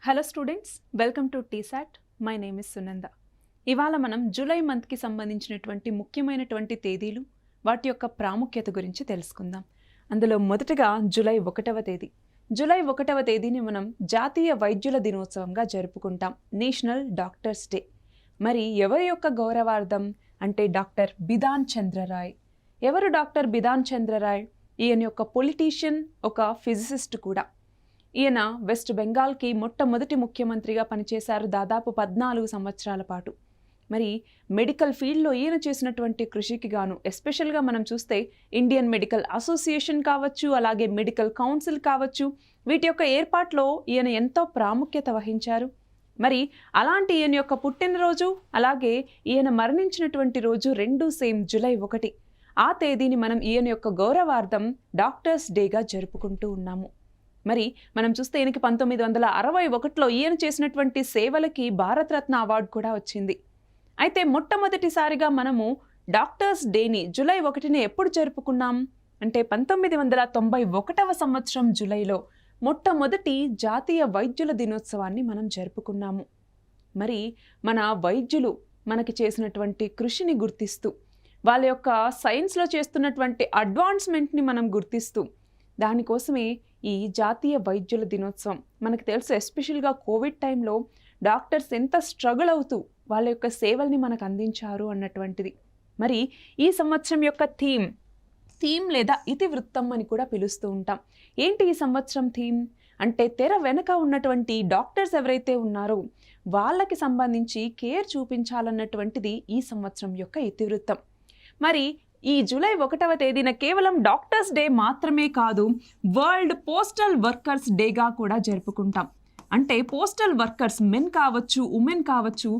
Hello students, welcome to T-SAT. My name is Sunanda. ఇవాళ మనం July మంత్కి సంబంధించినటువంటి ముఖ్యమైనటువంటి తేదీలు, వాటి యొక్క ప్రాముఖ్యత గురించి తెలుసుకుందాం. అందులో మొదటగా జూలై 1వ తేదీ. జూలై 1వ తేదీని మనం జాతీయ వైద్యుల దినోత్సవంగా జరుపుకుంటాం, నేషనల్ డాక్టర్స్ డే. మరి ఎవరి యొక్క గౌరవార్థం అంటే డాక్టర్ బిధాన్ చంద్రరాయ్. ఎవరు డాక్టర్ బిధాన్ చంద్రరాయ్? ఈయన యొక్క పొలిటీషియన్, ఒక ఫిజిసిస్ట్ కూడా. ఈయన వెస్ట్ బెంగాల్కి మొట్టమొదటి ముఖ్యమంత్రిగా పనిచేశారు దాదాపు 14 సంవత్సరాల పాటు. మరి మెడికల్ ఫీల్డ్లో ఈయన చేసినటువంటి కృషికి గాను ఎస్పెషల్గా మనం చూస్తే ఇండియన్ మెడికల్ అసోసియేషన్ కావచ్చు, అలాగే మెడికల్ కౌన్సిల్ కావచ్చు, వీటి యొక్క ఏర్పాట్లో ఈయన ఎంతో ప్రాముఖ్యత వహించారు. మరి అలాంటి ఈయన యొక్క పుట్టినరోజు, అలాగే ఈయన మరణించినటువంటి రోజు రెండు సేమ్ జూలై 1. ఆ తేదీని మనం ఈయన యొక్క గౌరవార్థం డాక్టర్స్ డేగా జరుపుకుంటూ ఉన్నాము. మరి మనం చూస్తే ఈయనకి 1961లో ఈయన చేసినటువంటి సేవలకి భారతరత్న అవార్డు కూడా వచ్చింది. అయితే మొట్టమొదటిసారిగా మనము డాక్టర్స్ డేని జూలై 1ని ఎప్పుడు జరుపుకున్నాం అంటే 1991వ సంవత్సరం జూలైలో మొట్టమొదటి జాతీయ వైద్యుల దినోత్సవాన్ని మనం జరుపుకున్నాము. మరి మన వైద్యులు మనకి చేసినటువంటి కృషిని గుర్తిస్తూ, వాళ్ళ యొక్క సైన్స్లో చేస్తున్నటువంటి అడ్వాన్స్మెంట్ని మనం గుర్తిస్తూ, దానికోసమే ఈ జాతీయ వైద్యుల దినోత్సవం. మనకు తెలుసు, ఎస్పెషల్గా కోవిడ్ టైంలో డాక్టర్స్ ఎంత స్ట్రగుల్ అవుతూ వాళ్ళ యొక్క సేవల్ని మనకు అందించారు అన్నటువంటిది. మరి ఈ సంవత్సరం యొక్క థీమ్ లేదా ఇతివృత్తం అని కూడా పిలుస్తూ ఉంటాం. ఏంటి ఈ సంవత్సరం థీమ్ అంటే తెర వెనక ఉన్నటువంటి డాక్టర్స్ ఎవరైతే ఉన్నారో వాళ్ళకి సంబంధించి కేర్ చూపించాలన్నటువంటిది ఈ సంవత్సరం యొక్క ఇతివృత్తం. మరి ఈ జూలై 1వ తేదీన కేవలం డాక్టర్స్ డే మాత్రమే కాదు, వరల్డ్ పోస్టల్ వర్కర్స్ డేగా కూడా జరుపుకుంటాం. అంటే పోస్టల్ వర్కర్స్, మెన్ కావచ్చు, ఉమెన్ కావచ్చు,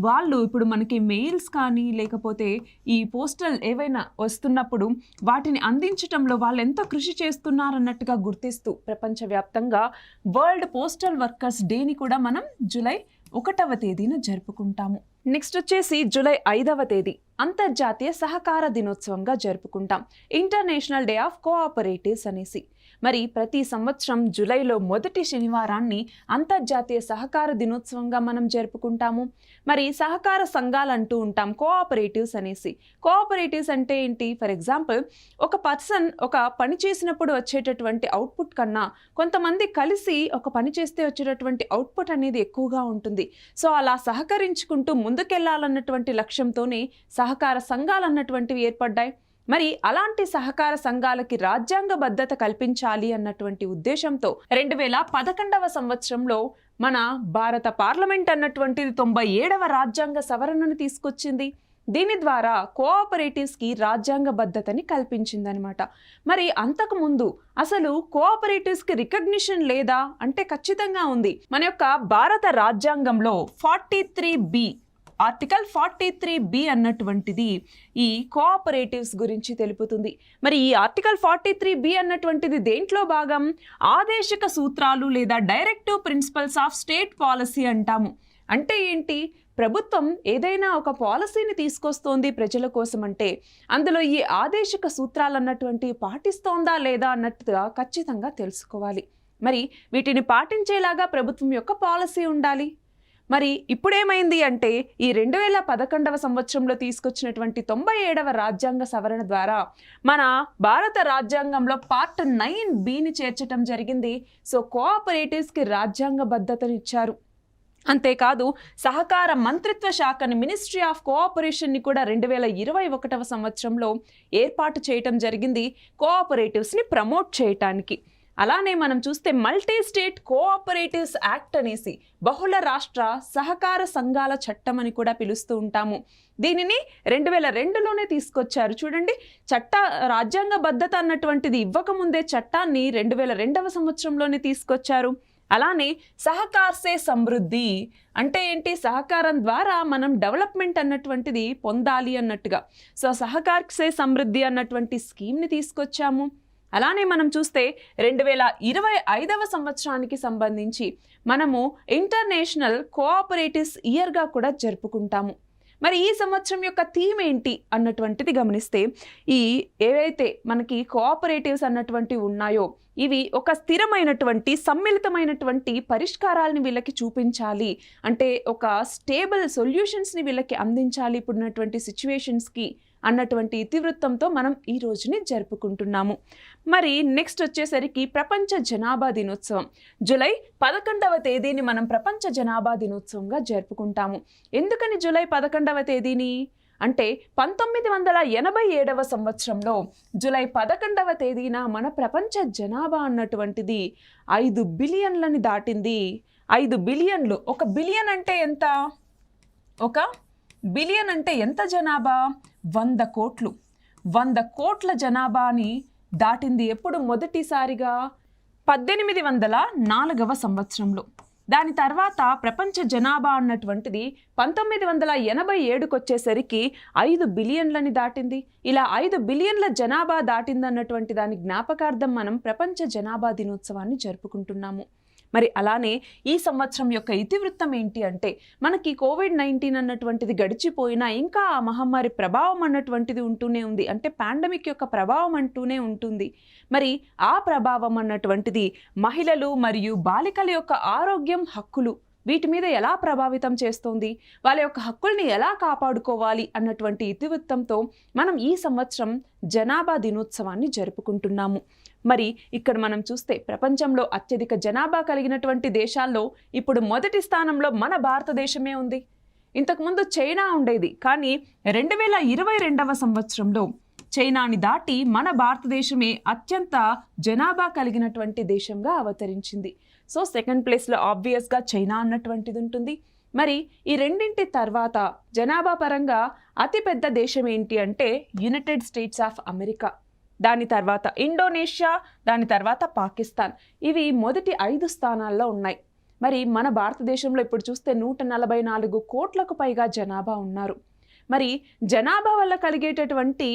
వాళ్ళు ఇప్పుడు మనకి మెయిల్స్ కానీ లేకపోతే ఈ పోస్టల్ ఏవైనా వస్తున్నప్పుడు వాటిని అందించటంలో వాళ్ళు ఎంత కృషి చేస్తున్నారన్నట్టుగా గుర్తిస్తూ ప్రపంచవ్యాప్తంగా వరల్డ్ పోస్టల్ వర్కర్స్ డేని కూడా మనం జూలై 1వ తేదీన జరుపుకుంటాము. నెక్స్ట్ వచ్చేసి జూలై 5వ తేదీ అంతర్జాతీయ సహకార దినోత్సవంగా జరుపుకుంటాం, ఇంటర్నేషనల్ డే ఆఫ్ కోఆపరేటివ్స్ అనేసి. మరి ప్రతి సంవత్సరం జూలైలో మొదటి శనివారాన్ని అంతర్జాతీయ సహకార దినోత్సవంగా మనం జరుపుకుంటాము. మరి సహకార సంఘాలు అంటూ ఉంటాం, కోఆపరేటివ్స్ అనేసి. కోఆపరేటివ్స్ అంటే ఏంటి? ఫర్ ఎగ్జాంపుల్, ఒక పర్సన్ ఒక పని చేసినప్పుడు వచ్చేటటువంటి అవుట్పుట్ కన్నా కొంతమంది కలిసి ఒక పని చేస్తే వచ్చేటటువంటి అవుట్పుట్ అనేది ఎక్కువగా ఉంటుంది. సో అలా సహకరించుకుంటూ ముందుకెళ్లాలన్నటువంటి లక్ష్యంతోనే సహకార సంఘాలు అన్నటువంటివి ఏర్పడ్డాయి. మరి అలాంటి సహకార సంఘాలకి రాజ్యాంగబద్ధత కల్పించాలి అన్నటువంటి ఉద్దేశంతో 2011వ సంవత్సరంలో మన భారత పార్లమెంట్ అన్నటువంటిది 97వ రాజ్యాంగ సవరణను తీసుకొచ్చింది. దీని ద్వారా కోఆపరేటివ్స్కి రాజ్యాంగబద్ధతని కల్పించిందనమాట. మరి అంతకుముందు అసలు కోఆపరేటివ్స్కి రికగ్నిషన్ లేదా అంటే ఖచ్చితంగా ఉంది. మన యొక్క భారత రాజ్యాంగంలో 43B, ఆర్టికల్ 43B అన్నటువంటిది ఈ కోఆపరేటివ్స్ గురించి తెలుపుతుంది. మరి ఈ ఆర్టికల్ 43B అన్నటువంటిది దేంట్లో భాగం? ఆదేశక సూత్రాలు లేదా directive principles of state policy అంటాము. అంటే ఏంటి? ప్రభుత్వం ఏదైనా ఒక పాలసీని తీసుకొస్తోంది ప్రజల కోసం అంటే అందులో ఈ ఆదేశక సూత్రాలు అన్నటువంటి పాటిస్తోందా లేదా అన్నట్టుగా ఖచ్చితంగా తెలుసుకోవాలి. మరి వీటిని పాటించేలాగా ప్రభుత్వం యొక్క పాలసీ ఉండాలి. మరి ఇప్పుడేమైంది అంటే ఈ 2011వ సంవత్సరంలో తీసుకొచ్చినటువంటి 97వ రాజ్యాంగ సవరణ ద్వారా మన భారత రాజ్యాంగంలో పార్ట్ 9Bని చేర్చడం జరిగింది. సో కోఆపరేటివ్స్కి రాజ్యాంగబద్ధతనిచ్చారు. అంతేకాదు సహకార మంత్రిత్వ శాఖని, మినిస్ట్రీ ఆఫ్ కోఆపరేషన్ని కూడా 2021వ సంవత్సరంలో ఏర్పాటు చేయటం జరిగింది కోఆపరేటివ్స్ని ప్రమోట్ చేయటానికి. అలానే మనం చూస్తే మల్టీ స్టేట్ కోఆపరేటివ్స్ యాక్ట్ అనేసి బహుళ రాష్ట్ర సహకార సంఘాల చట్టం అని కూడా పిలుస్తూ ఉంటాము. దీనిని 2002లోనే తీసుకొచ్చారు. చూడండి, రాజ్యాంగబద్ధత అన్నటువంటిది ఇవ్వకముందే చట్టాన్ని 2002వ సంవత్సరంలోనే తీసుకొచ్చారు. అలానే సహకార్ సే సమృద్ధి అంటే ఏంటి? సహకారం ద్వారా మనం డెవలప్మెంట్ అన్నటువంటిది పొందాలి అన్నట్టుగా. సో సహకార్ సే సమృద్ధి అన్నటువంటి స్కీమ్ని తీసుకొచ్చాము. అలానే మనం చూస్తే 2025వ సంవత్సరానికి సంబంధించి మనము ఇంటర్నేషనల్ కోఆపరేటివ్స్ ఇయర్గా కూడా జరుపుకుంటాము. మరి ఈ సంవత్సరం యొక్క థీమ్ ఏంటి అన్నటువంటిది గమనిస్తే, ఈ ఏవైతే మనకి కోఆపరేటివ్స్ అన్నటువంటివి ఉన్నాయో ఇవి ఒక స్థిరమైనటువంటి సమ్మిళితమైనటువంటి పరిష్కారాలని వీళ్ళకి చూపించాలి, అంటే ఒక స్టేబుల్ సొల్యూషన్స్ని వీళ్ళకి అందించాలి ఇప్పుడున్నటువంటి సిచ్యువేషన్స్కి అన్నటువంటి ఇతివృత్తంతో మనం ఈ రోజుని జరుపుకుంటున్నాము. మరి నెక్స్ట్ వచ్చేసరికి ప్రపంచ జనాభా దినోత్సవం. జూలై 11వ తేదీని మనం ప్రపంచ జనాభా దినోత్సవంగా జరుపుకుంటాము. ఎందుకని జూలై 11వ తేదీని అంటే 1987వ సంవత్సరంలో జూలై 11వ తేదీన మన ప్రపంచ జనాభా అన్నటువంటిది 5 బిలియన్లని దాటింది. 5 బిలియన్లు. ఒక బిలియన్ అంటే ఎంత? ఒక బిలియన్ అంటే ఎంత జనాభా? 100 కోట్లు. 100 కోట్ల జనాభాని దాటింది. ఎప్పుడు? మొదటిసారిగా 1804వ సంవత్సరంలో. దాని తర్వాత ప్రపంచ జనాభా అన్నటువంటిది 1987కి వచ్చేసరికి 5 బిలియన్లని దాటింది. ఇలా 5 బిలియన్ల జనాభా దాటిందన్నటువంటి దాని జ్ఞాపకార్థం మనం ప్రపంచ జనాభా దినోత్సవాన్ని జరుపుకుంటున్నాము. మరి అలానే ఈ సంవత్సరం యొక్క ఇతివృత్తం ఏంటి అంటే, మనకి కోవిడ్-19 అన్నటువంటిది గడిచిపోయినా ఇంకా ఆ మహమ్మారి ప్రభావం అన్నటువంటిది ఉంటూనే ఉంది. అంటే పాండమిక్ యొక్క ప్రభావం అంటూనే ఉంటుంది. మరి ఆ ప్రభావం అన్నటువంటిది మహిళలు మరియు బాలికల యొక్క ఆరోగ్యం, హక్కులు వీటి మీద ఎలా ప్రభావితం చేస్తోంది, వాళ్ళ యొక్క హక్కుల్ని ఎలా కాపాడుకోవాలి అన్నటువంటి ఇతివృత్తంతో మనం ఈ సంవత్సరం జనాభా దినోత్సవాన్ని జరుపుకుంటున్నాము. మరి ఇక్కడ మనం చూస్తే ప్రపంచంలో అత్యధిక జనాభా కలిగినటువంటి దేశాల్లో ఇప్పుడు మొదటి స్థానంలో మన భారతదేశమే ఉంది. ఇంతకుముందు చైనా ఉండేది, కానీ 2022వ సంవత్సరంలో చైనాని దాటి మన భారతదేశమే అత్యంత జనాభా కలిగినటువంటి దేశంగా అవతరించింది. సో సెకండ్ ప్లేస్లో ఆబ్వియస్గా చైనా అన్నటువంటిది ఉంటుంది. మరి ఈ రెండింటి తర్వాత జనాభా పరంగా అతిపెద్ద దేశం ఏంటి అంటే యునైటెడ్ స్టేట్స్ ఆఫ్ అమెరికా, దాని తర్వాత ఇండోనేషియా, దాని తర్వాత పాకిస్తాన్. ఇవి మొదటి 5 స్థానాల్లో ఉన్నాయి. మరి మన భారతదేశంలో ఇప్పుడు చూస్తే 144 కోట్లకు పైగా జనాభా ఉన్నారు. మరి జనాభా వల్ల కలిగేటటువంటి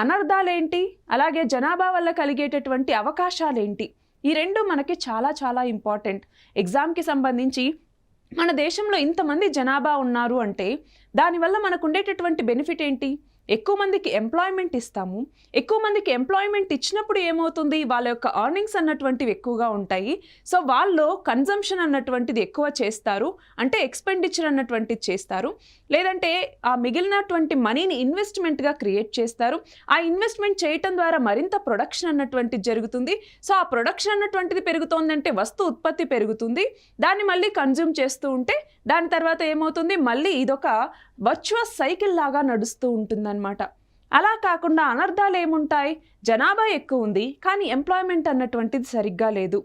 అనర్థాలేంటి, అలాగే జనాభా వల్ల కలిగేటటువంటి అవకాశాలేంటి, ఈ రెండు మనకి చాలా చాలా ఇంపార్టెంట్. ఎగ్జామ్కి సంబంధించి మన దేశంలో ఇంతమంది జనాభా ఉన్నారు అంటే దానివల్ల మనకు ఉండేటటువంటి బెనిఫిట్ ఏంటి? ఎక్కువ మందికి ఎంప్లాయ్మెంట్ ఇస్తాము. ఎక్కువ మందికి ఎంప్లాయ్మెంట్ ఇచ్చినప్పుడు ఏమవుతుంది? వాళ్ళ యొక్క ఎర్నింగ్స్ అన్నటువంటివి ఎక్కువగా ఉంటాయి. సో వాళ్ళు కన్జంప్షన్ అన్నటువంటిది ఎక్కువ చేస్తారు, అంటే ఎక్స్పెండిచర్ అన్నటువంటిది చేస్తారు. లేదంటే ఆ మిగిలినటువంటి మనీని ఇన్వెస్ట్మెంట్గా క్రియేట్ చేస్తారు. ఆ ఇన్వెస్ట్మెంట్ చేయటం ద్వారా మరింత ప్రొడక్షన్ అన్నటువంటిది జరుగుతుంది. సో ఆ ప్రొడక్షన్ అన్నటువంటిది పెరుగుతోందంటే వస్తు ఉత్పత్తి పెరుగుతుంది. దాన్ని మళ్ళీ కన్జ్యూమ్ చేస్తూ ఉంటే దాని తర్వాత ఏమవుతుంది? మళ్ళీ ఇదొక వర్చువస్ సైకిల్ లాగా నడుస్తూ ఉంటుందన్నమాట. అలా కాకుండా అనర్థాలు ఏముంటాయి? జనాభా ఎక్కువ ఉంది, కానీ ఎంప్లాయ్మెంట్ అన్నటువంటిది సరిగ్గా లేదు.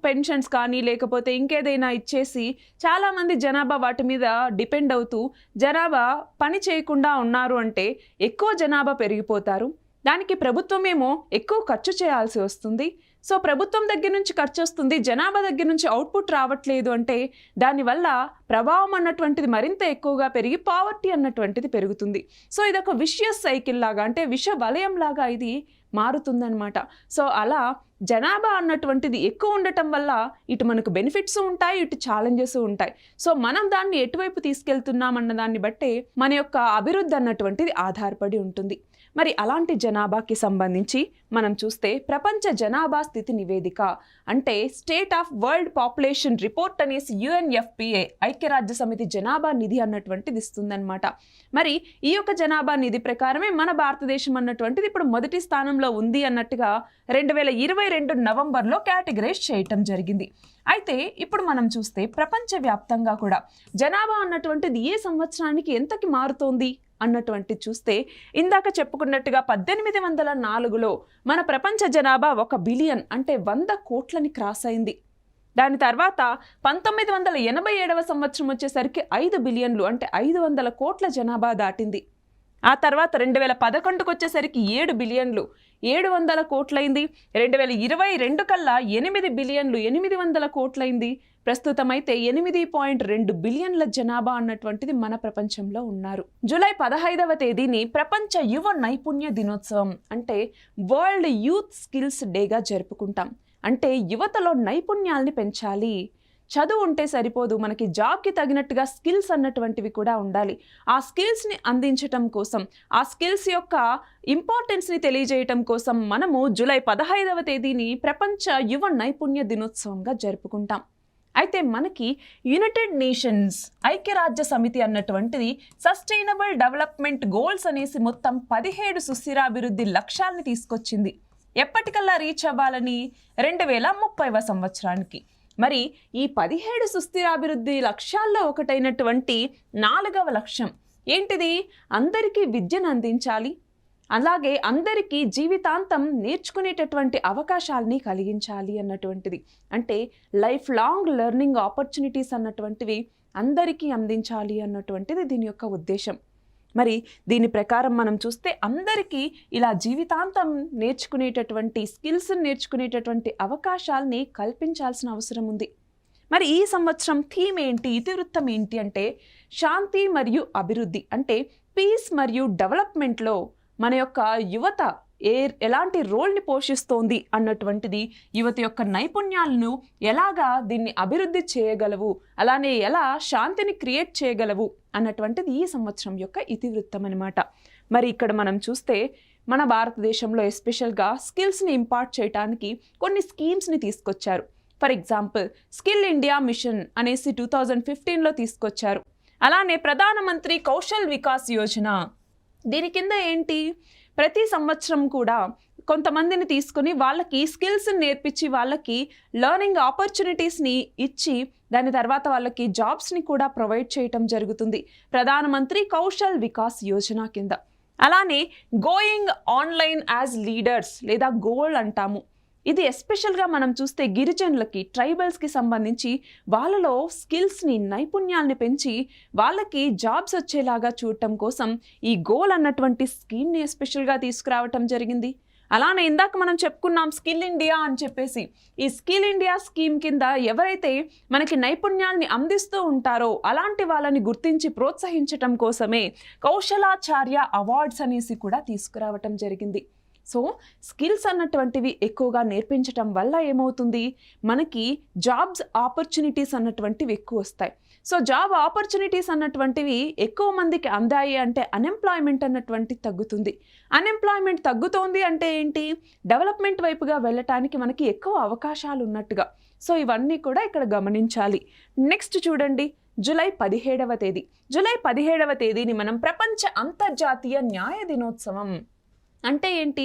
పెన్షన్స్ కానీ లేకపోతే ఇంకేదైనా ఇచ్చేసి చాలామంది జనాభా వాటి మీద డిపెండ్ అవుతూ జనాభా పని చేయకుండా ఉన్నారు అంటే ఎక్కువ జనాభా పెరిగిపోతారు. దానికి ప్రభుత్వమేమో ఎక్కువ ఖర్చు చేయాల్సి వస్తుంది. సో ప్రభుత్వం దగ్గర నుంచి ఖర్చు వస్తుంది, జనాభా దగ్గర నుంచి అవుట్పుట్ రావట్లేదు అంటే దానివల్ల ప్రభావం అన్నటువంటిది మరింత ఎక్కువగా పెరిగి పావర్టీ అన్నటువంటిది పెరుగుతుంది. సో ఇదొక విషియస్ సైకిల్ లాగా, అంటే విష వలయం లాగా ఇది మారుతుందన్నమాట. సో అలా జనాభా అన్నటువంటిది ఎక్కువ ఉండటం వల్ల ఇటు మనకు బెనిఫిట్స్ ఉంటాయి, ఇటు ఛాలెంజెస్ ఉంటాయి. సో మనం దాన్ని ఎటువైపు తీసుకెళ్తున్నాం అన్న దాన్ని బట్టే మన యొక్క అభివృద్ధి అన్నటువంటిది ఆధారపడి ఉంటుంది. మరి అలాంటి జనాభాకి సంబంధించి మనం చూస్తే ప్రపంచ జనాభా స్థితి నివేదిక, అంటే state of world population report అనేసి UNFPA ఐక్యరాజ్య సమితి జనాభా నిధి అన్నటువంటిది ఇస్తుందన్నమాట. మరి ఈ యొక్క జనాభా నిధి ప్రకారమే మన భారతదేశం అన్నటువంటిది ఇప్పుడు మొదటి స్థానంలో ఉంది అన్నట్టుగా 2022 నవంబర్లో కేటగరైజ్ చేయటం జరిగింది. అయితే ఇప్పుడు మనం చూస్తే ప్రపంచవ్యాప్తంగా కూడా జనాభా అన్నటువంటిది ఏ సంవత్సరానికి ఎంతకి మారుతోంది అన్నటువంటి చూస్తే, ఇందాక చెప్పుకున్నట్టుగా 1804లో మన ప్రపంచ జనాభా 1 బిలియన్ అంటే 100 కోట్లని క్రాస్ అయింది. దాని తర్వాత 1987వ సంవత్సరం వచ్చేసరికి 5 బిలియన్లు అంటే 500 కోట్ల జనాభా దాటింది. ఆ తర్వాత 2011కు వచ్చేసరికి 7 బిలియన్లు 700 కోట్లయింది. 2022 కల్లా 8 బిలియన్లు 800 కోట్లయింది. ప్రస్తుతం అయితే 8.2 బిలియన్ల జనాభా అన్నటువంటిది మన ప్రపంచంలో ఉన్నారు. జూలై 15వ తేదీని ప్రపంచ యువ నైపుణ్య దినోత్సవం అంటే వరల్డ్ యూత్ స్కిల్స్ డేగా జరుపుకుంటాం. అంటే యువతలో నైపుణ్యాల్ని పెంచాలి. చదువు ఉంటే సరిపోదు, మనకి జాబ్కి తగినట్టుగా స్కిల్స్ అన్నటువంటివి కూడా ఉండాలి. ఆ స్కిల్స్ని అందించటం కోసం, ఆ స్కిల్స్ యొక్క ఇంపార్టెన్స్ని తెలియజేయటం కోసం మనము జూలై 15వ తేదీని ప్రపంచ యువ నైపుణ్య దినోత్సవంగా జరుపుకుంటాం. అయితే మనకి యునైటెడ్ నేషన్స్ ఐక్యరాజ్య సమితి అన్నటువంటిది సస్టైనబుల్ డెవలప్మెంట్ గోల్స్ అనేసి మొత్తం 17 సుస్థిరాభివృద్ధి లక్ష్యాలని తీసుకొచ్చింది. ఎప్పటికల్లా రీచ్ అవ్వాలని 2030వ సంవత్సరానికి. మరి ఈ 17 సుస్థిరాభివృద్ధి లక్ష్యాల్లో ఒకటైనటువంటి 4వ లక్ష్యం ఏంటిది? అందరికీ విద్యను అందించాలి, అలాగే అందరికీ జీవితాంతం నేర్చుకునేటటువంటి అవకాశాలని కలిగించాలి అన్నటువంటిది. అంటే లైఫ్ లాంగ్ లెర్నింగ్ ఆపర్చునిటీస్ అన్నటువంటివి అందరికీ అందించాలి అన్నటువంటిది దీని యొక్క ఉద్దేశం. మరి దీని ప్రకారం మనం చూస్తే అందరికీ ఇలా జీవితాంతం నేర్చుకునేటటువంటి స్కిల్స్ని నేర్చుకునేటటువంటి అవకాశాలని కల్పించాల్సిన అవసరం ఉంది. మరి ఈ సంవత్సరం థీమ్ ఏంటి, ఇతివృత్తం ఏంటి అంటే శాంతి మరియు అభివృద్ధి. అంటే పీస్ మరియు డెవలప్మెంట్లో మన యొక్క యువత ఎలాంటి రోల్ని పోషిస్తోంది అన్నటువంటిది, యువత యొక్క నైపుణ్యాలను ఎలాగా దీన్ని అభివృద్ధి చేయగలవు, అలానే ఎలా శాంతిని క్రియేట్ చేయగలవు అన్నటువంటిది ఈ సంవత్సరం యొక్క ఇతివృత్తం అనమాట. మరి ఇక్కడ మనం చూస్తే మన భారతదేశంలో ఎస్పెషల్గా స్కిల్స్ని ఇంపార్ట్ చేయడానికి కొన్ని స్కీమ్స్ని తీసుకొచ్చారు. For example skill India mission అనేసి 2015లో తీసుకొచ్చారు. అలానే ప్రధానమంత్రి కౌశల్ వికాస్ యోజన, దీని కింద ఏంటి, ప్రతి సంవత్సరం కూడా కొంతమందిని తీసుకుని వాళ్ళకి స్కిల్స్ని నేర్పించి వాళ్ళకి లెర్నింగ్ ఆపర్చునిటీస్ని ఇచ్చి దాని తర్వాత వాళ్ళకి జాబ్స్ని కూడా ప్రొవైడ్ చేయటం జరుగుతుంది ప్రధానమంత్రి కౌశల్ వికాస్ యోజన కింద. అలానే గోయింగ్ ఆన్లైన్ యాజ్ లీడర్స్ లేదా గోల్ అంటాము. ఇది ఎస్పెషల్గా మనం చూస్తే గిరిజనులకి, ట్రైబల్స్కి సంబంధించి వాళ్ళలో స్కిల్స్ని, నైపుణ్యాల్ని పెంచి వాళ్ళకి జాబ్స్ వచ్చేలాగా చూడటం కోసం ఈ గోల్ అన్నటువంటి స్కీమ్ని ఎస్పెషల్గా తీసుకురావటం జరిగింది. అలానే ఇందాక మనం చెప్పుకున్నాం స్కిల్ ఇండియా అని చెప్పేసి. ఈ స్కిల్ ఇండియా స్కీమ్ కింద ఎవరైతే మనకి నైపుణ్యాల్ని అందిస్తూ ఉంటారో అలాంటి వాళ్ళని గుర్తించి ప్రోత్సహించటం కోసమే కౌశలాచార్య అవార్డ్స్ అనేసి కూడా తీసుకురావటం జరిగింది. సో స్కిల్స్ అన్నటువంటివి ఎక్కువగా నేర్పించటం వల్ల ఏమవుతుంది, మనకి జాబ్స్ ఆపర్చునిటీస్ అన్నటువంటివి ఎక్కువ వస్తాయి. సో జాబ్ ఆపర్చునిటీస్ అన్నటువంటివి ఎక్కువ మందికి అందాయి అంటే అన్ఎంప్లాయ్మెంట్ అన్నటువంటి తగ్గుతుంది. అన్ఎంప్లాయ్మెంట్ తగ్గుతోంది అంటే ఏంటి, డెవలప్మెంట్ వైపుగా వెళ్ళటానికి మనకి ఎక్కువ అవకాశాలు ఉన్నట్టుగా. సో ఇవన్నీ కూడా ఇక్కడ గమనించాలి. నెక్స్ట్ చూడండి, జూలై 17వ తేదీ. జూలై 17వ తేదీని మనం ప్రపంచ అంతర్జాతీయ న్యాయ దినోత్సవం అంటే ఏంటి,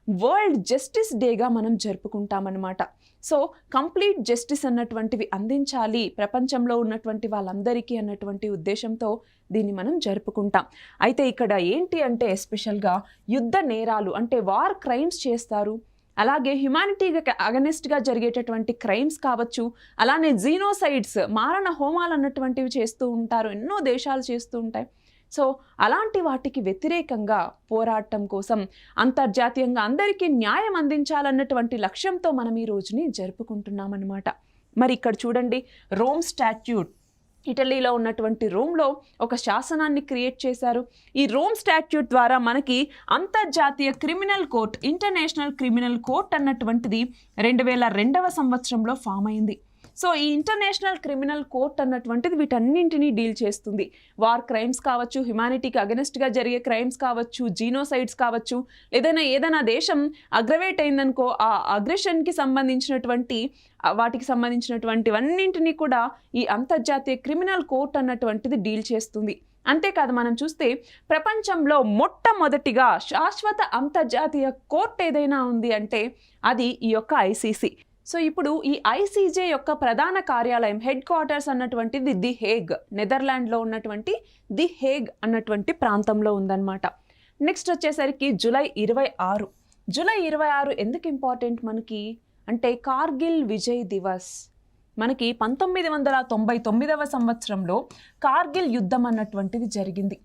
వరల్డ్ జస్టిస్ డేగా మనం జరుపుకుంటామన్నమాట. సో కంప్లీట్ జస్టిస్ అన్నటువంటివి అందించాలి ప్రపంచంలో ఉన్నటువంటి వాళ్ళందరికీ అన్నటువంటి ఉద్దేశంతో దీన్ని మనం జరుపుకుంటాం. అయితే ఇక్కడ ఏంటి అంటే ఎస్పెషల్గా యుద్ధ నేరాలు అంటే వార్ క్రైమ్స్ చేస్తారు, అలాగే హ్యుమానిటీకి అగనెస్ట్గా జరిగేటటువంటి క్రైమ్స్ కావచ్చు, అలానే జీనోసైడ్స్ మారణ హోమాలు అన్నటువంటివి చేస్తూ ఉంటారు, ఎన్నో దేశాలు చేస్తూ ఉంటాయి. సో అలాంటి వాటికి వ్యతిరేకంగా పోరాటం కోసం అంతర్జాతీయంగా అందరికీ న్యాయం అందించాలన్నటువంటి లక్ష్యంతో మనం ఈ రోజుని జరుపుకుంటున్నామన్నమాట. మరి ఇక్కడ చూడండి, రోమ్ స్టాట్యూట్, ఇటలీలో ఉన్నటువంటి రోమ్లో ఒక శాసనాన్ని క్రియేట్ చేశారు. ఈ రోమ్ స్టాట్యూట్ ద్వారా మనకి అంతర్జాతీయ criminal court, international criminal court అన్నటువంటిది 2002వ సంవత్సరంలో ఫామ్ అయింది. సో ఈ ఇంటర్నేషనల్ క్రిమినల్ కోర్ట్ అన్నటువంటిది వీటన్నింటినీ డీల్ చేస్తుంది. వార్ క్రైమ్స్ కావచ్చు, హ్యుమానిటీకి అగెనెస్ట్గా జరిగే క్రైమ్స్ కావచ్చు, జీనోసైడ్స్ కావచ్చు, ఏదైనా దేశం అగ్రవేట్ అయిందనుకో ఆ అగ్రెషన్కి సంబంధించినటువంటి వాటికి సంబంధించినటువంటివన్నింటినీ కూడా ఈ అంతర్జాతీయ క్రిమినల్ కోర్ట్ అన్నటువంటిది డీల్ చేస్తుంది. అంతేకాదు మనం చూస్తే ప్రపంచంలో మొట్టమొదటిగా శాశ్వత అంతర్జాతీయ కోర్ట్ ఏదైనా ఉంది అంటే అది ఈ యొక్క ఐసీసీ. సో ఇప్పుడు ఈ ఐసీజే యొక్క ప్రధాన కార్యాలయం, హెడ్ క్వార్టర్స్ అన్నటువంటిది ది హేగ్, నెదర్లాండ్లో ఉన్నటువంటి ది హేగ్ అన్నటువంటి ప్రాంతంలో ఉందన్నమాట. నెక్స్ట్ వచ్చేసరికి జూలై 26. జూలై 26 ఎందుకు ఇంపార్టెంట్ మనకి అంటే కార్గిల్ విజయ్ దివస్. మనకి 1999వ సంవత్సరంలో కార్గిల్ యుద్ధం అన్నటువంటిది జరిగింది.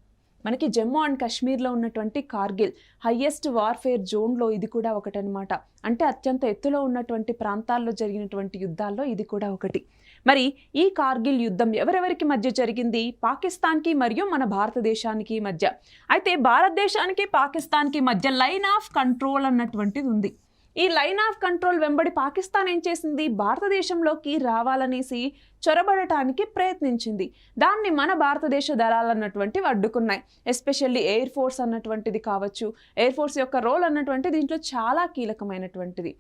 మనకి జమ్మూ అండ్ కాశ్మీర్లో ఉన్నటువంటి కార్గిల్ హైయెస్ట్ వార్ఫేర్ జోన్లో ఇది కూడా ఒకటనమాట. అంటే అత్యంత ఎత్తులో ఉన్నటువంటి ప్రాంతాల్లో జరిగినటువంటి యుద్ధాల్లో ఇది కూడా ఒకటి. మరి ఈ కార్గిల్ యుద్ధం ఎవరెవరికి మధ్య జరిగింది, పాకిస్తాన్కి మరియు మన భారతదేశానికి మధ్య. అయితే భారతదేశానికి పాకిస్తాన్కి మధ్య లైన్ ఆఫ్ కంట్రోల్ అన్నటువంటిది ఉంది. ఈ లైన్ ఆఫ్ కంట్రోల్ వెంబడి పాకిస్తాన్ ఏం చేసింది, భారతదేశంలోకి రావాలనేసి చొరబడటానికి ప్రయత్నించింది. దాన్ని మన భారతదేశ దళాలు అన్నటువంటివి అడ్డుకున్నాయి. ఎస్పెషల్లీ ఎయిర్ ఫోర్స్ అన్నటువంటిది కావచ్చు, ఎయిర్ ఫోర్స్ యొక్క రోల్ అన్నటువంటి దీంట్లో చాలా కీలకమైనటువంటిది.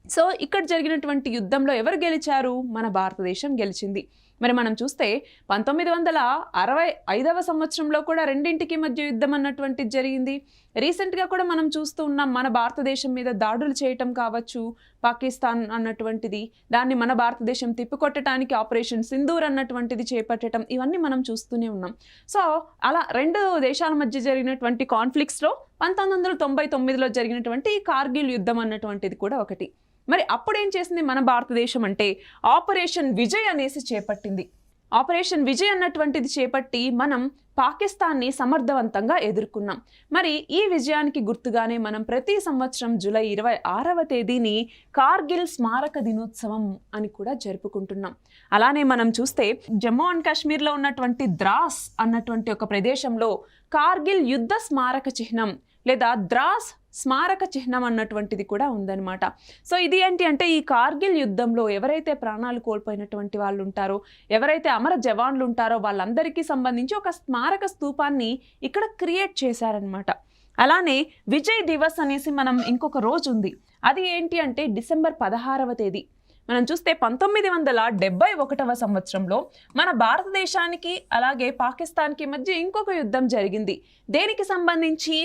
సో ఇక్కడ జరిగినటువంటి యుద్ధంలో ఎవరు గెలిచారు, మన భారతదేశం గెలిచింది. మరి మనం చూస్తే 1965వ సంవత్సరంలో కూడా రెండింటికి మధ్య యుద్ధం అన్నటువంటిది జరిగింది. రీసెంట్గా కూడా మనం చూస్తూ ఉన్నాం, మన భారతదేశం మీద దాడులు చేయటం కావచ్చు పాకిస్తాన్ అన్నటువంటిది, దాన్ని మన భారతదేశం తిప్పికొట్టడానికి ఆపరేషన్ సింధూర్ అన్నటువంటిది చేపట్టడం, ఇవన్నీ మనం చూస్తూనే ఉన్నాం. సో అలా రెండు దేశాల మధ్య జరిగినటువంటి కాన్ఫ్లిక్ట్స్లో 1999లో జరిగినటువంటి ఈ కార్గిల్ యుద్ధం అన్నటువంటిది కూడా ఒకటి. మరి అప్పుడు ఏం చేసింది మన భారతదేశం అంటే ఆపరేషన్ విజయ్ అనేసి చేపట్టింది. ఆపరేషన్ విజయ్ అన్నటువంటిది చేపట్టి మనం పాకిస్తాన్ని సమర్థవంతంగా ఎదుర్కొన్నాం. మరి ఈ విజయానికి గుర్తుగానే మనం ప్రతి సంవత్సరం జూలై 26వ తేదీని కార్గిల్ స్మారక దినోత్సవం అని కూడా జరుపుకుంటున్నాం. అలానే మనం చూస్తే జమ్మూ అండ్ కాశ్మీర్లో ఉన్నటువంటి ద్రాస్ అన్నటువంటి ఒక ప్రదేశంలో కార్గిల్ యుద్ధ స్మారక చిహ్నం లేదా ద్రాస్ స్మారక చిహ్నం అన్నటువంటిది కూడా ఉందన్నమాట. సో ఇది ఏంటి అంటే ఈ కార్గిల్ యుద్ధంలో ఎవరైతే ప్రాణాలు కోల్పోయినటువంటి వాళ్ళు ఉంటారో, ఎవరైతే అమర జవాన్లు ఉంటారో వాళ్ళందరికీ సంబంధించి ఒక స్మారక స్తూపాన్ని ఇక్కడ క్రియేట్ చేశారనమాట. అలానే విజయ్ దివస్ అనేసి మనం ఇంకొక రోజు ఉంది. అది ఏంటి అంటే డిసెంబర్ 16వ తేదీ. మనం చూస్తే 1971వ సంవత్సరంలో మన భారతదేశానికి అలాగే పాకిస్తాన్కి మధ్య ఇంకొక యుద్ధం జరిగింది. దేనికి సంబంధించి,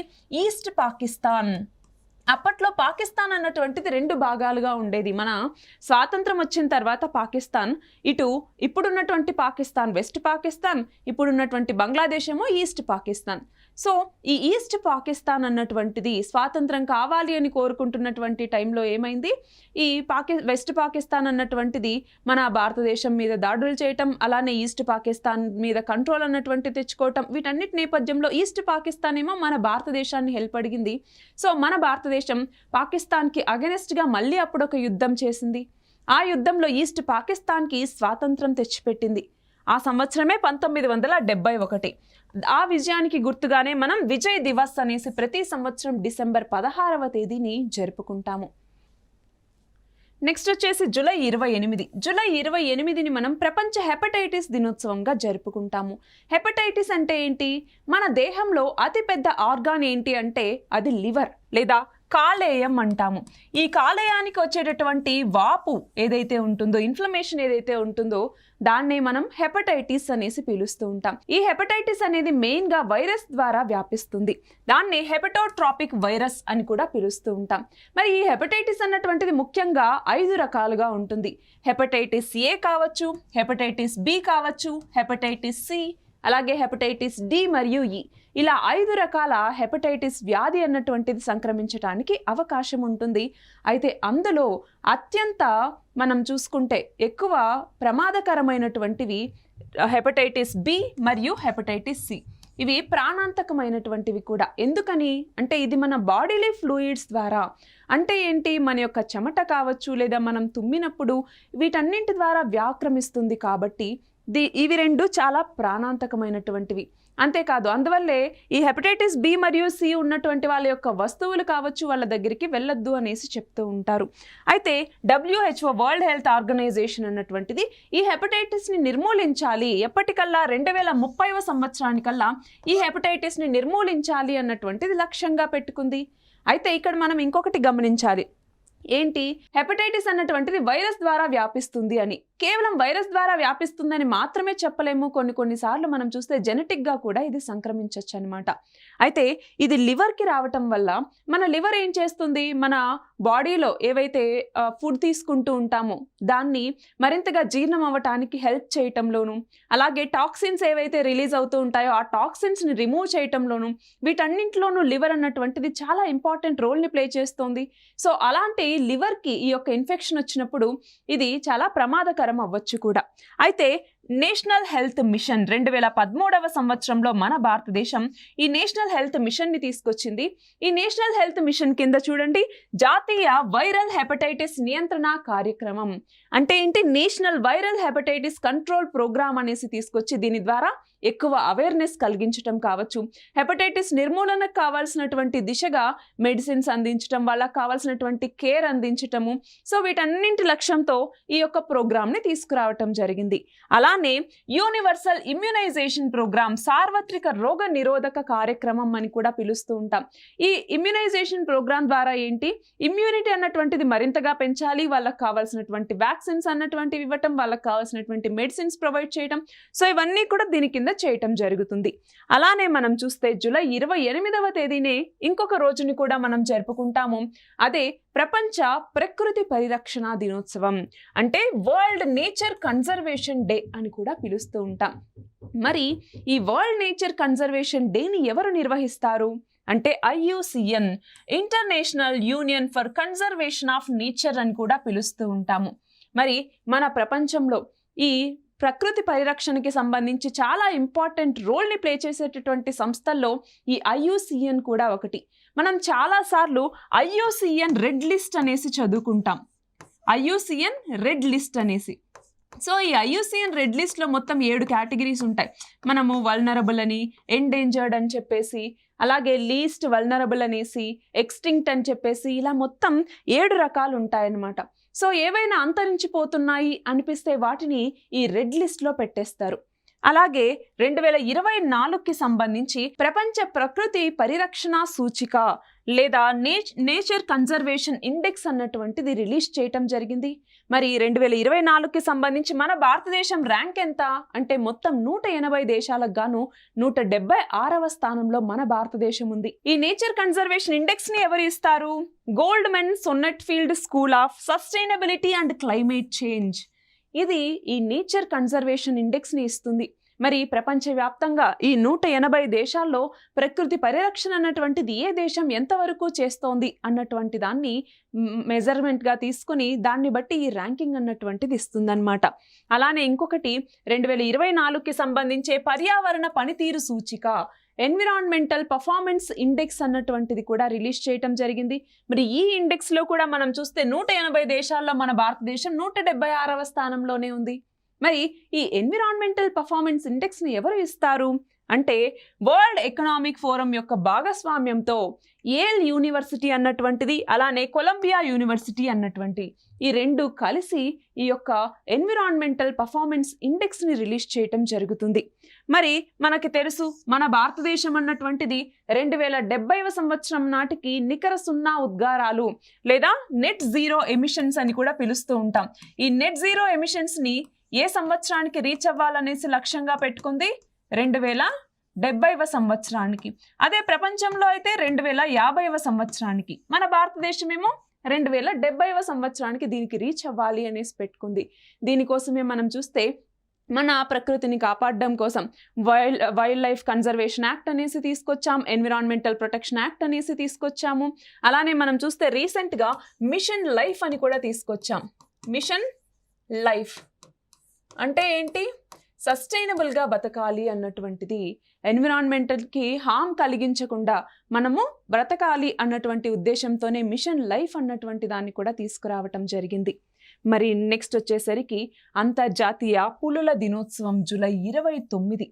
ఈస్ట్ పాకిస్తాన్. అప్పట్లో పాకిస్తాన్ అన్నటువంటిది రెండు భాగాలుగా ఉండేది. మన స్వాతంత్రం వచ్చిన తర్వాత పాకిస్తాన్ ఇప్పుడున్నటువంటి పాకిస్తాన్ వెస్ట్ పాకిస్తాన్, ఇప్పుడున్నటువంటి బంగ్లాదేశ్ ఏమో ఈస్ట్ పాకిస్తాన్. సో ఈ ఈస్ట్ పాకిస్తాన్ అన్నటువంటిది స్వాతంత్రం కావాలి అని కోరుకుంటున్నటువంటి టైంలో ఏమైంది, ఈ వెస్ట్ పాకిస్తాన్ అన్నటువంటిది మన భారతదేశం మీద దాడులు చేయటం, అలానే ఈస్ట్ పాకిస్తాన్ మీద కంట్రోల్ అన్నటువంటి తెచ్చుకోవటం, వీటన్నిటి నేపథ్యంలో ఈస్ట్ పాకిస్తాన్ ఏమో మన భారతదేశాన్ని హెల్ప్ అడిగింది. సో మన భారతదేశం పాకిస్తాన్కి అగెనెస్ట్గా మళ్ళీ అప్పుడు ఒక యుద్ధం చేసింది. ఆ యుద్ధంలో ఈస్ట్ పాకిస్తాన్కి స్వాతంత్రం తెచ్చిపెట్టింది. ఆ సంవత్సరమే 1971. ఆ విజయానికి గుర్తుగానే మనం విజయ్ దివస్ అనేసి ప్రతి సంవత్సరం డిసెంబర్ 16వ తేదీని జరుపుకుంటాము. నెక్స్ట్ వచ్చేసి జూలై 28. జూలై 28ని మనం ప్రపంచ హెపటైటిస్ దినోత్సవంగా జరుపుకుంటాము. హెపటైటిస్ అంటే ఏంటి, మన దేహంలో అతిపెద్ద ఆర్గాన్ ఏంటి అంటే అది లివర్ లేదా కాలేయం అంటాము. ఈ కాలేయానికి వచ్చేటటువంటి వాపు ఏదైతే ఉంటుందో, ఇన్ఫ్లమేషన్ ఏదైతే ఉంటుందో దాన్నే మనం హెపటైటిస్ అనేసి పిలుస్తూ ఉంటాం. ఈ హెపటైటిస్ అనేది మెయిన్గా వైరస్ ద్వారా వ్యాపిస్తుంది. దాన్ని హెపటోట్రాపిక్ వైరస్ అని కూడా పిలుస్తూ ఉంటాం. మరి ఈ హెపటైటిస్ అన్నటువంటిది ముఖ్యంగా 5 రకాలుగా ఉంటుంది. హెపటైటిస్ ఏ కావచ్చు, హెపటైటిస్ బి కావచ్చు, హెపటైటిస్ సి, అలాగే హెపటైటిస్ డి మరియు ఈ. ఇలా 5 రకాల హెపటైటిస్ వ్యాధి అన్నటువంటిది సంక్రమించడానికి అవకాశం ఉంటుంది. అయితే అందులో అత్యంత మనం చూసుకుంటే ఎక్కువ ప్రమాదకరమైనటువంటివి హెపటైటిస్ బి మరియు హెపటైటిస్ సి. ఇవి ప్రాణాంతకమైనటువంటివి కూడా. ఎందుకని అంటే ఇది మన బాడీలీ ఫ్లూయిడ్స్ ద్వారా, అంటే ఏంటి, మన యొక్క చెమట కావచ్చు లేదా మనం తుమ్మినప్పుడు వీటన్నింటి ద్వారా వ్యాక్రమిస్తుంది. కాబట్టి ఇవి రెండు చాలా ప్రాణాంతకమైనటువంటివి. అంతేకాదు అందువల్లే ఈ హెపటైటిస్ బి మరియు సి ఉన్నటువంటి వాళ్ళ యొక్క వస్తువులు కావచ్చు వాళ్ళ దగ్గరికి వెళ్ళొద్దు అనేసి చెప్తూ ఉంటారు. అయితే WHO వరల్డ్ హెల్త్ ఆర్గనైజేషన్ అన్నటువంటిది ఈ హెపటైటిస్ని నిర్మూలించాలి, ఎప్పటికల్లా 2030వ సంవత్సరానికల్లా ఈ హెపటైటిస్ని నిర్మూలించాలి అన్నటువంటిది లక్ష్యంగా పెట్టుకుంది. అయితే ఇక్కడ మనం ఇంకొకటి గమనించాలి, ఏంటి, హెపటైటిస్ అన్నటువంటిది వైరస్ ద్వారా వ్యాపిస్తుంది అని. కేవలం వైరస్ ద్వారా వ్యాపిస్తుందని మాత్రమే చెప్పలేము. కొన్నిసార్లు మనం చూస్తే జెనెటిక్గా కూడా ఇది సంక్రమించవచ్చు అనమాట. అయితే ఇది లివర్కి రావటం వల్ల మన లివర్ ఏం చేస్తుంది, మన బాడీలో ఏవైతే ఫుడ్ తీసుకుంటూ ఉంటామో దాన్ని మరింతగా జీర్ణం అవ్వటానికి హెల్ప్ చేయటంలోను, అలాగే టాక్సిన్స్ ఏవైతే రిలీజ్ అవుతూ ఉంటాయో ఆ టాక్సిన్స్ని రిమూవ్ చేయటంలోను, వీటన్నింటిలోనూ లివర్ అన్నటువంటిది చాలా ఇంపార్టెంట్ రోల్ని ప్లే చేస్తుంది. సో అలాంటి లివర్కి ఈ యొక్క ఇన్ఫెక్షన్ వచ్చినప్పుడు ఇది చాలా ప్రమాదకరం అవ్వచ్చు కూడా. అయితే నేషనల్ హెల్త్ మిషన్ 2013వ సంవత్సరంలో మన భారతదేశం ఈ నేషనల్ హెల్త్ మిషన్ ని తీసుకొచ్చింది. ఈ నేషనల్ హెల్త్ మిషన్ కింద చూడండి, జాతీయ వైరల్ హెపటైటిస్ నియంత్రణ కార్యక్రమం అంటే ఏంటి, national viral hepatitis control programme అనేసి తీసుకొచ్చి దీని ద్వారా ఎక్కువ అవేర్నెస్ కలిగించడం కావచ్చు, హెపటైటిస్ నిర్మూలనకు కావాల్సినటువంటి దిశగా మెడిసిన్స్ అందించడం, వాళ్ళకి కావాల్సినటువంటి కేర్ అందించటము. సో వీటన్నింటి లక్ష్యంతో ఈ యొక్క ప్రోగ్రామ్ని తీసుకురావటం జరిగింది. అలానే యూనివర్సల్ ఇమ్యునైజేషన్ ప్రోగ్రామ్, సార్వత్రిక రోగ నిరోధక కార్యక్రమం అని కూడా పిలుస్తూ ఉంటాం. ఈ ఇమ్యునైజేషన్ ప్రోగ్రామ్ ద్వారా ఏంటి, ఇమ్యూనిటీ అన్నటువంటిది మరింతగా పెంచాలి, వాళ్ళకి కావాల్సినటువంటి వ్యాక్సిన్స్ అన్నటువంటివి ఇవ్వటం, వాళ్ళకి కావాల్సినటువంటి మెడిసిన్స్ ప్రొవైడ్ చేయడం. సో ఇవన్నీ కూడా దీని కింద చేయటం జరుగుతుంది. అలానే మనం చూస్తే జూలై 28వ తేదీనే ఇంకొక రోజుని కూడా మనం జరుపుకుంటాము. అదే ప్రపంచ ప్రకృతి పరిరక్షణ దినోత్సవం, అంటే వరల్డ్ నేచర్ కన్జర్వేషన్ డే అని కూడా పిలుస్తూ ఉంటాం. మరి ఈ వరల్డ్ నేచర్ కన్జర్వేషన్ డేని ఎవరు నిర్వహిస్తారు అంటే IUCN, international union for conservation of nature అని కూడా పిలుస్తూ ఉంటాము. మరి మన ప్రపంచంలో ఈ ప్రకృతి పరిరక్షణకి సంబంధించి చాలా ఇంపార్టెంట్ రోల్ని ప్లే చేసేటటువంటి సంస్థల్లో ఈ IUCN కూడా ఒకటి. మనం చాలాసార్లు IUCN రెడ్ లిస్ట్ అనేసి చదువుకుంటాం, IUCN రెడ్ లిస్ట్ అనేసి. సో ఈ IUCN రెడ్ లిస్ట్లో మొత్తం 7 కేటగిరీస్ ఉంటాయి. మనము వల్నరబుల్ అని, ఎండేంజర్డ్ అని చెప్పేసి, అలాగే లీస్ట్ వల్నరబుల్ అనేసి, ఎక్స్టింక్ట్ అని చెప్పేసి, ఇలా మొత్తం 7 రకాలు ఉంటాయన్నమాట. సో ఏవైనా అంతరించిపోతున్నాయి అనిపిస్తే వాటిని ఈ రెడ్ లిస్ట్లో పెట్టేస్తారు. అలాగే 2024కి సంబంధించి ప్రపంచ ప్రకృతి పరిరక్షణ సూచిక లేదా నేచర్ కన్జర్వేషన్ ఇండెక్స్ అన్నటువంటిది రిలీజ్ చేయటం జరిగింది. మరి 2024కి సంబంధించి మన భారతదేశం ర్యాంక్ ఎంత అంటే మొత్తం 180 దేశాలకు గాను 176వ స్థానంలో మన భారతదేశం ఉంది. ఈ నేచర్ కన్జర్వేషన్ ఇండెక్స్ ని ఎవరు ఇస్తారు? Goldman Sonnenfeld school of sustainability and climate change ఇది ఈ నేచర్ కన్జర్వేషన్ ఇండెక్స్ ని ఇస్తుంది. మరి ప్రపంచవ్యాప్తంగా ఈ 180 దేశాల్లో ప్రకృతి పరిరక్షణ అన్నటువంటిది ఏ దేశం ఎంతవరకు చేస్తోంది అన్నటువంటి దాన్ని మెజర్మెంట్గా తీసుకుని దాన్ని బట్టి ఈ ర్యాంకింగ్ అన్నటువంటిది ఇస్తుందన్నమాట. అలానే ఇంకొకటి 2024కి సంబంధించే పర్యావరణ పనితీరు సూచిక, ఎన్విరాన్మెంటల్ పర్ఫార్మెన్స్ ఇండెక్స్ అన్నటువంటిది కూడా రిలీజ్ చేయటం జరిగింది. మరి ఈ ఇండెక్స్లో కూడా మనం చూస్తే 180 దేశాల్లో మన భారతదేశం 176వ స్థానంలోనే ఉంది. మరి ఈ ఎన్విరాన్మెంటల్ పర్ఫార్మెన్స్ ఇండెక్స్ని ఎవరు ఇస్తారు అంటే వరల్డ్ ఎకనామిక్ ఫోరం యొక్క భాగస్వామ్యంతో ఏల్ యూనివర్సిటీ అన్నటువంటిది, అలానే కొలంబియా యూనివర్సిటీ అన్నటువంటి ఈ 2 కలిసి ఈ యొక్క ఎన్విరాన్మెంటల్ పర్ఫార్మెన్స్ ఇండెక్స్ని రిలీజ్ చేయటం జరుగుతుంది. మరి మనకి తెలుసు మన భారతదేశం అన్నటువంటిది 2070వ సంవత్సరం నాటికి నికర సున్నా ఉద్గారాలు లేదా నెట్ జీరో ఎమిషన్స్ అని కూడా పిలుస్తూ ఉంటాం. ఈ నెట్ జీరో ఎమిషన్స్ని ఏ సంవత్సరానికి రీచ్ అవ్వాలనేసి లక్ష్యంగా పెట్టుకుంది? 2070వ సంవత్సరానికి. అదే ప్రపంచంలో అయితే 2050వ సంవత్సరానికి. మన భారతదేశం ఏమో 2070వ సంవత్సరానికి దీనికి రీచ్ అవ్వాలి అనేసి పెట్టుకుంది. దీనికోసమే మనం చూస్తే మన ప్రకృతిని కాపాడడం కోసం వైల్డ్ లైఫ్ కన్జర్వేషన్ యాక్ట్ అనేసి తీసుకొచ్చాం, ఎన్విరాన్మెంటల్ ప్రొటెక్షన్ యాక్ట్ అనేసి తీసుకొచ్చాము. అలానే మనం చూస్తే రీసెంట్గా మిషన్ లైఫ్ అని కూడా తీసుకొచ్చాం. మిషన్ లైఫ్ అంటే ఏంటి? సస్టైనబుల్గా బతకాలి అన్నటువంటిది, ఎన్విరాన్మెంటల్కి హామ్ కలిగించకుండా మనము బ్రతకాలి అన్నటువంటి ఉద్దేశంతోనే మిషన్ లైఫ్ అన్నటువంటి దాన్ని కూడా తీసుకురావటం జరిగింది. మరి నెక్స్ట్ వచ్చేసరికి అంతర్జాతీయ పులుల దినోత్సవం జూలై 29.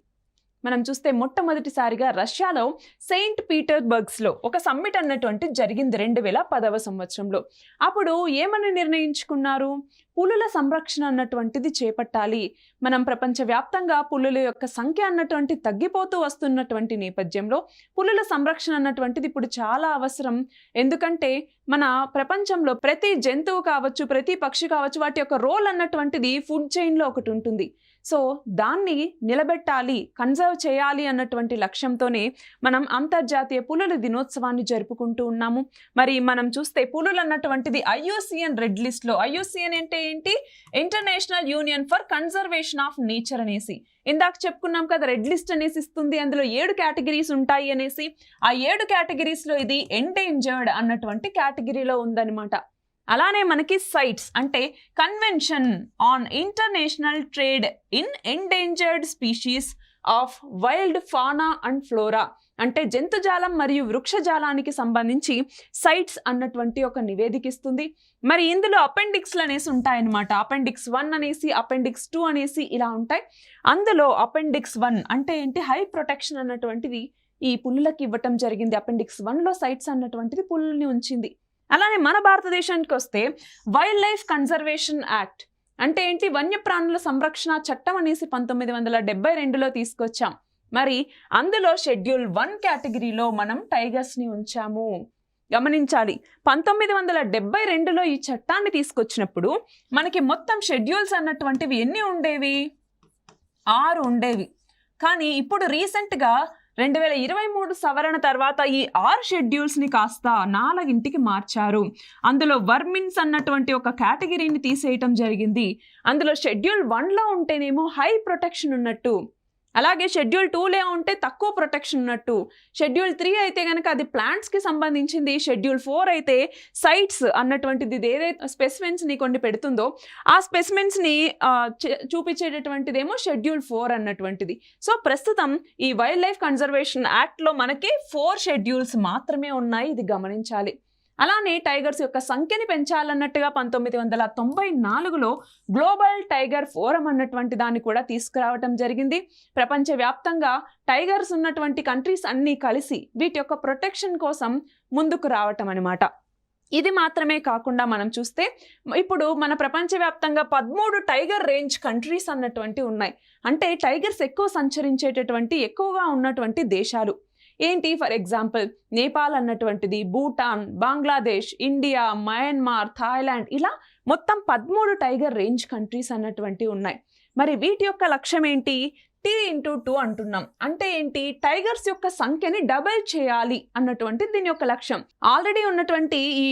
మనం చూస్తే మొట్టమొదటిసారిగా రష్యాలో సెయింట్ పీటర్స్బర్గ్లో ఒక సమ్మిట్ అన్నటువంటి జరిగింది 2010వ సంవత్సరంలో. అప్పుడు ఏమని నిర్ణయించుకున్నారు? పులుల సంరక్షణ అన్నటువంటిది చేపట్టాలి. మనం ప్రపంచవ్యాప్తంగా పులుల యొక్క సంఖ్య అన్నటువంటి తగ్గిపోతూ వస్తున్నటువంటి నేపథ్యంలో పులుల సంరక్షణ అన్నటువంటిది ఇప్పుడు చాలా అవసరం. ఎందుకంటే మన ప్రపంచంలో ప్రతి జంతువు కావచ్చు, ప్రతి పక్షి కావచ్చు, వాటి యొక్క రోల్ అన్నటువంటిది ఫుడ్ చైన్లో ఒకటి ఉంటుంది. సో దాన్ని నిలబెట్టాలి, కన్జర్వ్ చేయాలి అన్నటువంటి లక్ష్యంతోనే మనం అంతర్జాతీయ పులుల దినోత్సవాన్ని జరుపుకుంటూ ఉన్నాము. మరి మనం చూస్తే పులులు అన్నటువంటిది IUCN రెడ్ లిస్ట్లో, IUCN అంటే ఏంటి? International union for conservation of nature అనేసి ఇందాక చెప్పుకున్నాం కదా, రెడ్ లిస్ట్ అనేసి ఇస్తుంది. అందులో 7 కేటగిరీస్ ఉంటాయి అనేసి. ఆ 7 కేటగిరీస్లో ఇది ఎండేంజర్డ్ అన్నటువంటి కేటగిరీలో ఉందన్నమాట. అలానే మనకి సైట్స్ అంటే convention on international trade in endangered species of wild fauna and flora అంటే జంతుజాలం మరియు వృక్షజాలానికి సంబంధించి సైట్స్ అన్నటువంటి ఒక నివేదిక ఇస్తుంది. మరి ఇందులో అపెండిక్స్లు అనేసి ఉంటాయన్నమాట. అపెండిక్స్ 1 అనేసి, అపెండిక్స్ 2 అనేసి ఇలా ఉంటాయి. అందులో అపెండిక్స్ 1 అంటే ఏంటి, హై ప్రొటెక్షన్ అన్నటువంటిది ఈ పులులకి ఇవ్వటం జరిగింది. అపెండిక్స్ 1లో సైట్స్ అన్నటువంటిది పులుల్ని ఉంచింది. అలానే మన భారతదేశానికి వస్తే వైల్డ్ లైఫ్ కన్జర్వేషన్ యాక్ట్ అంటే ఏంటి, వన్యప్రాణుల సంరక్షణ చట్టం అనేసి 1972లో తీసుకొచ్చాం. మరి అందులో షెడ్యూల్ 1 కేటగిరీలో మనం టైగర్స్ని ఉంచాము. గమనించాలి, 1972లో ఈ చట్టాన్ని తీసుకొచ్చినప్పుడు మనకి మొత్తం షెడ్యూల్స్ అన్నటువంటివి ఎన్ని ఉండేవి, 6 ఉండేవి. కానీ ఇప్పుడు రీసెంట్గా 2023 సవరణ తర్వాత ఈ 6 షెడ్యూల్స్ని కాస్త 4కి మార్చారు. అందులో వర్మిన్స్ అన్నటువంటి ఒక కేటగిరీని తీసేయటం జరిగింది. అందులో షెడ్యూల్ 1లో ఉంటేనేమో హై ప్రొటెక్షన్ ఉన్నట్టు, అలాగే షెడ్యూల్ 2లో ఉంటే తక్కువ ప్రొటెక్షన్ ఉన్నట్టు, షెడ్యూల్ 3 అయితే కనుక అది ప్లాంట్స్కి సంబంధించింది, షెడ్యూల్ 4 అయితే సైట్స్ అన్నటువంటిది ఏదైతే స్పెసిమెన్స్ని కొన్ని పెడుతుందో ఆ స్పెసిమెన్స్ని చూపించేటటువంటిదేమో షెడ్యూల్ 4 అన్నటువంటిది. సో ప్రస్తుతం ఈ వైల్డ్ లైఫ్ కన్జర్వేషన్ యాక్ట్లో మనకి 4 షెడ్యూల్స్ మాత్రమే ఉన్నాయి, ఇది గమనించాలి. అలానే టైగర్స్ యొక్క సంఖ్యని పెంచాలన్నట్టుగా 1994లో గ్లోబల్ టైగర్ ఫోరం అన్నటువంటి దాన్ని కూడా తీసుకురావటం జరిగింది. ప్రపంచవ్యాప్తంగా టైగర్స్ ఉన్నటువంటి కంట్రీస్ అన్నీ కలిసి వీటి యొక్క ప్రొటెక్షన్ కోసం ముందుకు రావటం అనమాట. ఇది మాత్రమే కాకుండా మనం చూస్తే ఇప్పుడు మన ప్రపంచవ్యాప్తంగా 13 టైగర్ రేంజ్ కంట్రీస్ అన్నటువంటి ఉన్నాయి. అంటే టైగర్స్ ఎక్కువ సంచరించేటటువంటి, ఎక్కువగా ఉన్నటువంటి దేశాలు ఏంటి, ఫర్ ఎగ్జాంపుల్ నేపాల్ అన్నటువంటిది, Bhutan, Bangladesh, India, Myanmar, Thailand, ఇలా మొత్తం 13 టైగర్ రేంజ్ కంట్రీస్ అన్నటువంటివి ఉన్నాయి. మరి వీటి యొక్క లక్ష్యం ఏంటి, T x2 అంటున్నాం. అంటే ఏంటి, టైగర్స్ యొక్క సంఖ్యని డబల్ చేయాలి అన్నటువంటి దీని యొక్క లక్ష్యం. ఆల్రెడీ ఉన్నటువంటి ఈ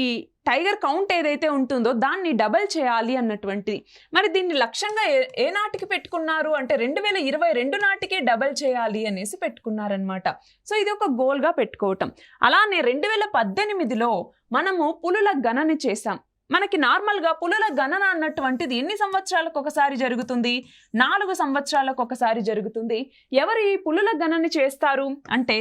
టైగర్ కౌంట్ ఏదైతే ఉంటుందో దాన్ని డబల్ చేయాలి అన్నటువంటిది. మరి దీన్ని లక్ష్యంగా ఏ నాటికి పెట్టుకున్నారు అంటే 2022 నాటికే డబల్ చేయాలి అనేసి పెట్టుకున్నారనమాట. సో ఇది ఒక గోల్గా పెట్టుకోవటం. అలానే 2018లో మనము పులుల గణన చేశాం. మనకి నార్మల్గా పులుల గణన అన్నటువంటిది ఎన్ని సంవత్సరాలకు ఒకసారి జరుగుతుంది, 4 సంవత్సరాలకు ఒకసారి జరుగుతుంది. ఎవరు ఈ పులుల గణన చేస్తారు అంటే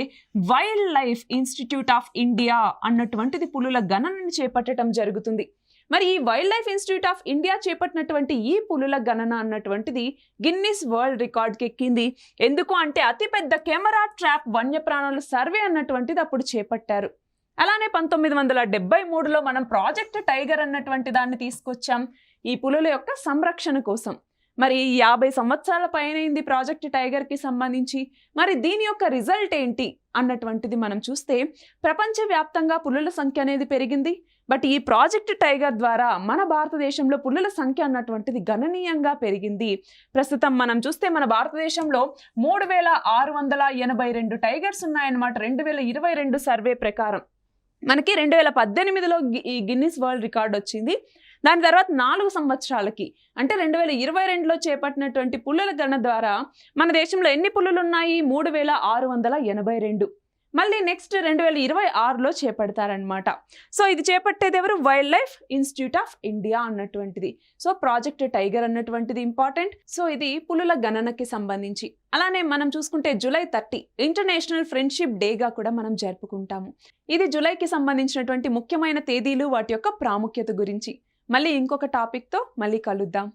wild life institute of India అన్నటువంటిది పులుల గణనని చేపట్టడం జరుగుతుంది. మరి ఈ wild life institute of India చేపట్టినటువంటి ఈ పులుల గణన అన్నటువంటిది గిన్నిస్ వరల్డ్ రికార్డ్కి ఎక్కింది. ఎందుకు అంటే అతిపెద్ద కెమెరా ట్రాప్ వన్యప్రాణుల సర్వే అన్నటువంటిది అప్పుడు చేపట్టారు. అలానే 1973లో మనం ప్రాజెక్ట్ టైగర్ అన్నటువంటి దాన్ని తీసుకొచ్చాం ఈ పులుల యొక్క సంరక్షణ కోసం. మరి 50 సంవత్సరాల పైనైంది ప్రాజెక్ట్ టైగర్కి సంబంధించి. మరి దీని యొక్క రిజల్ట్ ఏంటి అన్నటువంటిది మనం చూస్తే ప్రపంచవ్యాప్తంగా పులుల సంఖ్య అనేది పెరిగింది. బట్ ఈ ప్రాజెక్ట్ టైగర్ ద్వారా మన భారతదేశంలో పులుల సంఖ్య అన్నటువంటిది గణనీయంగా పెరిగింది. ప్రస్తుతం మనం చూస్తే మన భారతదేశంలో 3682 టైగర్స్ ఉన్నాయన్నమాట 2022 సర్వే ప్రకారం. మనకి 2018లో ఈ గిన్నిస్ వరల్డ్ రికార్డ్ వచ్చింది. దాని తర్వాత 4 సంవత్సరాలకి అంటే 2022లో చేపట్టినటువంటి పులుల గణన ద్వారా మన దేశంలో ఎన్ని పులులు ఉన్నాయి, 3682. మళ్ళీ నెక్స్ట్ 2026లో చేపడతారనమాట. సో ఇది చేపట్టేది ఎవరు, wild life institute of India అన్నటువంటిది. సో ప్రాజెక్ట్ టైగర్ అన్నటువంటిది ఇంపార్టెంట్. సో ఇది పులుల గణనకి సంబంధించి. అలానే మనం చూసుకుంటే జూలై 30 ఇంటర్నేషనల్ ఫ్రెండ్షిప్ డేగా కూడా మనం జరుపుకుంటాము. ఇది జూలైకి సంబంధించినటువంటి ముఖ్యమైన తేదీలు, వాటి యొక్క ప్రాముఖ్యత గురించి. మళ్ళీ ఇంకొక టాపిక్తో మళ్ళీ కలుద్దాం.